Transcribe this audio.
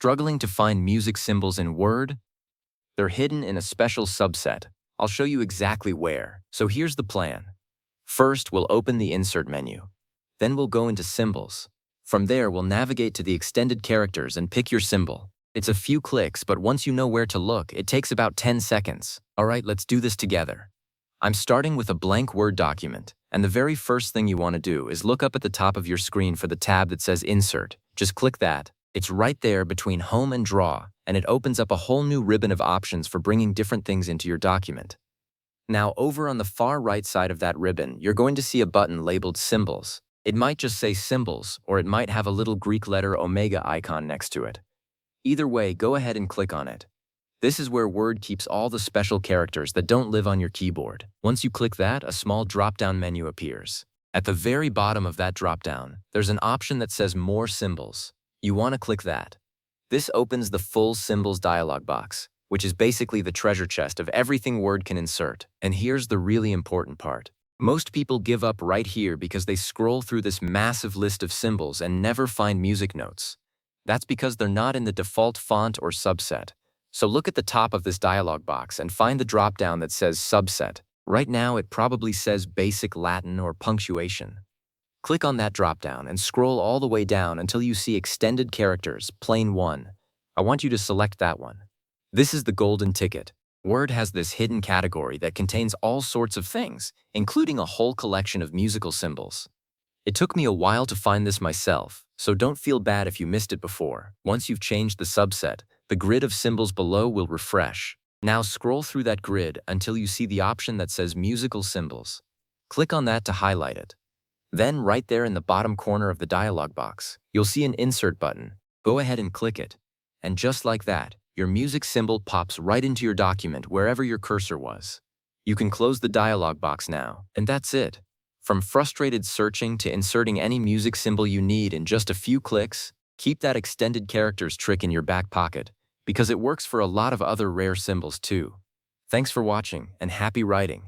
Struggling to find music symbols in Word? They're hidden in a special subset. I'll show you exactly where. So here's the plan. First, we'll open the Insert menu. Then we'll go into Symbols. From there, we'll navigate to the extended characters and pick your symbol. It's a few clicks, but once you know where to look, it takes about 10 seconds. All right, let's do this together. I'm starting with a blank Word document, and the very first thing you want to do is look up at the top of your screen for the tab that says Insert. Just click that. It's right there between Home and Draw, and it opens up a whole new ribbon of options for bringing different things into your document. Now, over on the far right side of that ribbon, you're going to see a button labeled Symbols. It might just say Symbols, or it might have a little Greek letter omega icon next to it. Either way, go ahead and click on it. This is where Word keeps all the special characters that don't live on your keyboard. Once you click that, a small drop-down menu appears. At the very bottom of that drop-down, there's an option that says More Symbols. You want to click that. This opens the full Symbols dialog box, which is basically the treasure chest of everything Word can insert. And here's the really important part. Most people give up right here because they scroll through this massive list of symbols and never find music notes. That's because they're not in the default font or subset. So look at the top of this dialog box and find the drop-down that says Subset. Right now, it probably says Basic Latin or Punctuation. Click on that drop-down and scroll all the way down until you see Extended Characters, Plain 1. I want you to select that one. This is the golden ticket. Word has this hidden category that contains all sorts of things, including a whole collection of musical symbols. It took me a while to find this myself, so don't feel bad if you missed it before. Once you've changed the subset, the grid of symbols below will refresh. Now scroll through that grid until you see the option that says Musical Symbols. Click on that to highlight it. Then, right there in the bottom corner of the dialog box, you'll see an Insert button. Go ahead and click it. And just like that, your music symbol pops right into your document wherever your cursor was. You can close the dialog box now, and that's it. From frustrated searching to inserting any music symbol you need in just a few clicks, keep that extended characters trick in your back pocket, because it works for a lot of other rare symbols too. Thanks for watching, and happy writing!